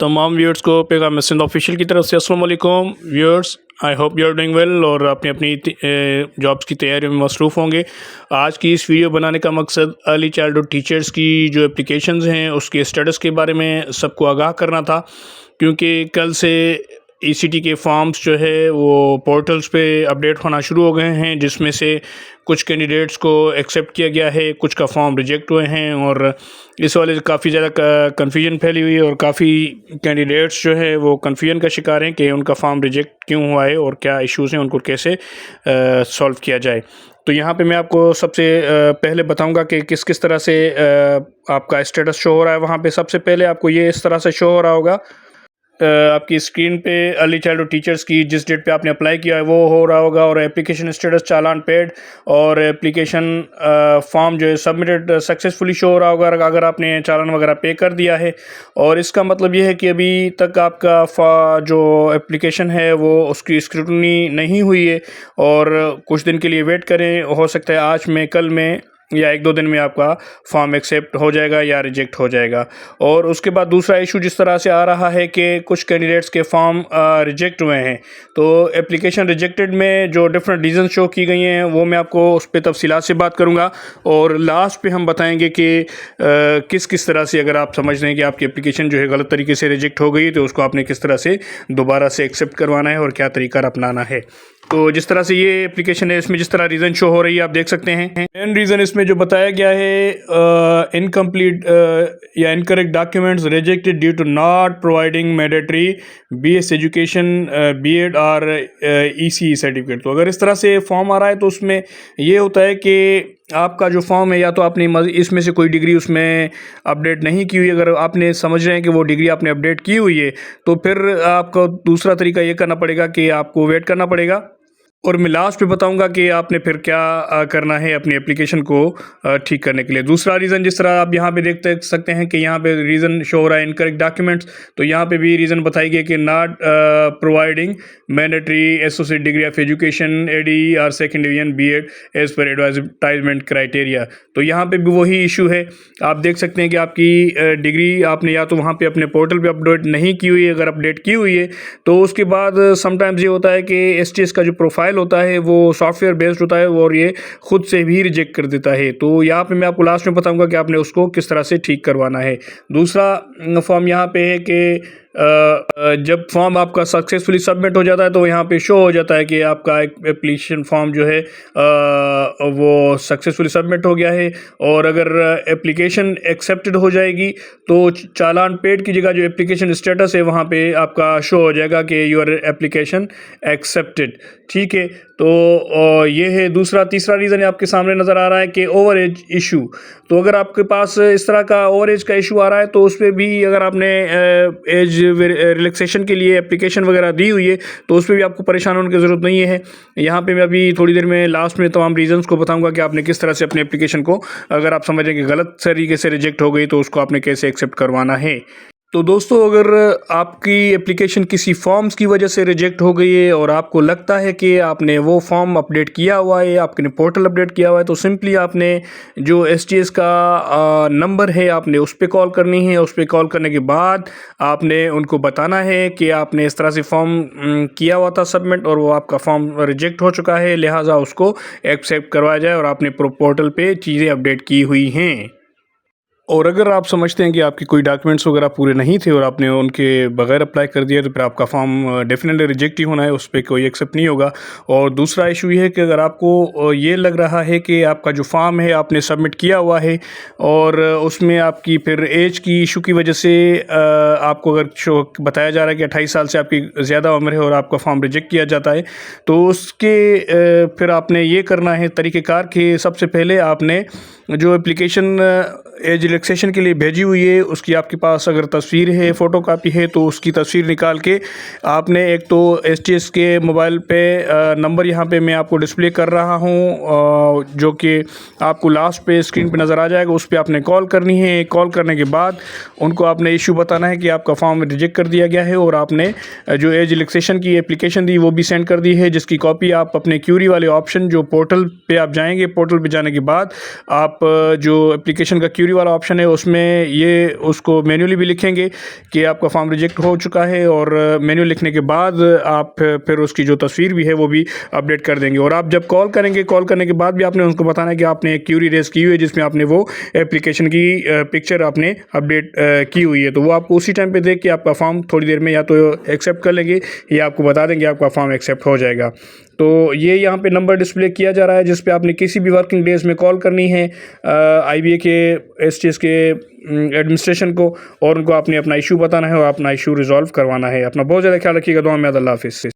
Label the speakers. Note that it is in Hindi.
Speaker 1: तमाम व्यूअर्स को पैगाम मसंद ऑफिशियल की तरफ से अस्सलाम वालेकुम viewers, I hope you are doing well और अपनी अपनी जॉब्स की तैयारी में मसरूफ़ होंगे। आज की इस वीडियो बनाने का मकसद अर्ली चाइल्डहुड टीचर्स की जो एप्लीकेशंस हैं उसके स्टेटस के बारे में सबको आगाह करना था, क्योंकि कल से ईसीटी के फॉर्म्स जो है वो पोर्टल्स पे अपडेट होना शुरू हो गए हैं, जिसमें से कुछ कैंडिडेट्स को एक्सेप्ट किया गया है, कुछ का फॉर्म रिजेक्ट हुए हैं और इस वाले से काफ़ी ज़्यादा कन्फ्यूजन फैली हुई है और काफ़ी कैंडिडेट्स जो है वो कन्फ्यूजन का शिकार हैं कि उनका फॉर्म रिजेक्ट क्यों हुआ है और क्या इश्यूज़ हैं, उनको कैसे सॉल्व किया जाए। तो यहाँ पे मैं आपको सबसे पहले बताऊंगा कि किस किस तरह से आपका स्टेटस शो हो रहा है। वहाँ पे सबसे पहले आपको ये इस तरह से शो हो रहा होगा, आपकी स्क्रीन पे अर्ली चाइल्डहुड टीचर्स की जिस डेट पे आपने अप्लाई किया है वो हो रहा होगा, और एप्लीकेशन स्टेटस चालान पेड और एप्लीकेशन फॉर्म जो है सबमिटेड सक्सेसफुली शो हो रहा होगा अगर आपने चालान वगैरह पे कर दिया है। और इसका मतलब ये है कि अभी तक आपका जो एप्लीकेशन है वो उसकी स्क्रूटनी नहीं हुई है और कुछ दिन के लिए वेट करें। हो सकता है आज में, कल में या एक दो दिन में आपका फॉर्म एक्सेप्ट हो जाएगा या रिजेक्ट हो जाएगा। और उसके बाद दूसरा इशू जिस तरह से आ रहा है कि कुछ कैंडिडेट्स के फॉर्म रिजेक्ट हुए हैं, तो एप्लीकेशन रिजेक्टेड में जो डिफरेंट रीज़न शो की गई हैं वो मैं आपको उस पर तफसीलात से बात करूंगा और लास्ट पे हम बताएंगे कि किस किस तरह से, अगर आप समझ रहे हैं कि आपकी एप्लीकेशन जो है गलत तरीके से रिजेक्ट हो गई तो उसको आपने किस तरह से दोबारा से एक्सेप्ट करवाना है और क्या तरीका अपनाना है। तो जिस तरह से ये एप्लीकेशन है इसमें जिस तरह रीज़न शो हो रही है आप देख सकते हैं। मेन रीज़न इसमें जो बताया गया है, इनकम्प्लीट या incorrect documents rejected due to not providing mandatory BS education, BEd और ईसीई सर्टिफिकेट। तो अगर इस तरह से फॉर्म आ रहा है तो उसमें ये होता है कि आपका जो फॉर्म है या तो आपने इसमें से कोई डिग्री उसमें अपडेट नहीं की हुई। अगर आपने समझ रहे हैं कि वो डिग्री आपने अपडेट की हुई है तो फिर आपको दूसरा तरीका ये करना पड़ेगा कि आपको वेट करना पड़ेगा। और मैं लास्ट पे बताऊंगा कि आपने फिर क्या करना है अपनी एप्लीकेशन को ठीक करने के लिए। दूसरा रीज़न जिस तरह आप यहाँ पे देख सकते हैं कि यहाँ पे रीज़न शो हो रहा है इनकरेक्ट डॉक्यूमेंट्स, तो यहाँ पे भी रीज़न बताई गई कि not providing mandatory associate degree of education AD और second division BEd as per advertisement criteria. तो यहाँ पे भी वही इशू है। आप देख सकते हैं कि आपकी डिग्री आपने या तो वहाँ पर अपने पोर्टल पर अपडेट नहीं की हुई है, अगर अपडेट की हुई है तो उसके बाद समटाइम्स ये होता है कि एसटीएस का जो प्रोफाइल होता है वो सॉफ्टवेयर बेस्ड होता है और ये खुद से भी रिजेक्ट कर देता है। तो यहाँ पे मैं आपको लास्ट में बताऊंगा कि आपने उसको किस तरह से ठीक करवाना है। दूसरा फॉर्म यहाँ पे है कि जब फॉर्म आपका सक्सेसफुली सबमिट हो जाता है तो यहाँ पे शो हो जाता है कि आपका एक एप्लीकेशन फॉर्म जो है वो सक्सेसफुली सबमिट हो गया है। और अगर एप्लीकेशन एक्सेप्टेड हो जाएगी तो चालान पेड की जगह जो एप्लीकेशन स्टेटस है वहाँ पे आपका शो हो जाएगा कि योर एप्लीकेशन एक्सेप्टेड। ठीक है, तो ये है दूसरा। तीसरा रीज़न आपके सामने नज़र आ रहा है कि ओवर एज इशू। तो अगर आपके पास इस तरह का ओवर एज का इशू आ रहा है तो उस पर भी अगर आपने एज रिलैक्सेशन के लिए एप्लीकेशन वगैरह दी हुई है तो उस पर भी आपको परेशान होने की ज़रूरत नहीं है। यहाँ पे मैं अभी थोड़ी देर में लास्ट में तमाम रीज़न्स को बताऊंगा कि आपने किस तरह से अपने एप्लीकेशन को, अगर आप समझें कि गलत तरीके से रिजेक्ट हो गई तो उसको आपने कैसे एक्सेप्ट करवाना है। तो दोस्तों, अगर आपकी एप्लीकेशन किसी फॉर्म्स की वजह से रिजेक्ट हो गई है और आपको लगता है कि आपने वो फॉर्म अपडेट किया हुआ है, आपने पोर्टल अपडेट किया हुआ है, तो सिंपली आपने जो एसटीएस का नंबर है आपने उस पर कॉल करनी है। उस पर कॉल करने के बाद आपने उनको बताना है कि आपने इस तरह से फॉर्म किया हुआ था सबमिट और वो आपका फॉर्म रिजेक्ट हो चुका है, लिहाजा उसको एक्सेप्ट करवाया जाए और आपने पोर्टल पर चीज़ें अपडेट की हुई हैं। और अगर आप समझते हैं कि आपके कोई डॉक्यूमेंट्स वगैरह पूरे नहीं थे और आपने उनके बगैर अप्लाई कर दिया तो फिर आपका फॉर्म डेफिनेटली रिजेक्ट ही होना है, उस पर कोई एक्सेप्ट नहीं होगा। और दूसरा इशू ये है कि अगर आपको ये लग रहा है कि आपका जो फॉर्म है आपने सबमिट किया हुआ है और उसमें आपकी फिर एज की इशू की वजह से आपको अगर बताया जा रहा है कि 28 साल से आपकी ज़्यादा उम्र है और आपका फॉर्म रिजेक्ट किया जाता है, तो उसके फिर आपने ये करना है तरीक़ेकार कि सबसे पहले आपने जो एप्लीकेशन एज रिलैक्सेशन के लिए भेजी हुई है उसकी आपके पास अगर तस्वीर है, फ़ोटो कापी है, तो उसकी तस्वीर निकाल के आपने एक तो एसटीएस के मोबाइल पे नंबर यहाँ पे मैं आपको डिस्प्ले कर रहा हूँ जो कि आपको लास्ट पे स्क्रीन पे नज़र आ जाएगा, उस पर आपने कॉल करनी है। कॉल करने के बाद उनको आपने इशू बताना है कि आपका फॉर्म रिजेक्ट कर दिया गया है और आपने जो एज रिलैक्सेशन की एप्लीकेशन दी वो भी सेंड कर दी है, जिसकी कॉपी आप अपने क्यूरी वाले ऑप्शन जो पोर्टल पे आप जाएंगे, पोर्टल पे जाने के बाद आप जो एप्लीकेशन का क्यूरी क्यूरी वाला ऑप्शन है उसमें ये उसको मैन्युअली भी लिखेंगे कि आपका फॉर्म रिजेक्ट हो चुका है, और मैन्युअल लिखने के बाद आप फिर उसकी जो तस्वीर भी है वो भी अपडेट कर देंगे। और आप जब कॉल करेंगे, कॉल करने के बाद भी आपने उनको बताना है कि आपने एक क्यूरी रेज की हुई है जिसमें आपने वो एप्लीकेशन की पिक्चर आपने अपडेट की हुई है, तो वो आपको उसी टाइम पे देख के आपका फॉर्म थोड़ी देर में या तो एक्सेप्ट कर लेंगे या आपको बता देंगे आपका फॉर्म एक्सेप्ट हो जाएगा। तो ये यहाँ पे नंबर डिस्प्ले किया जा रहा है जिस पे आपने किसी भी वर्किंग डेज में कॉल करनी है IBA के STS के एडमिनिस्ट्रेशन को, और उनको आपने अपना इशू बताना है और अपना इशू रिजॉल्व करवाना है। अपना बहुत ज़्यादा ख्याल रखिएगा। दुआ में अल्लाह हाफिज़।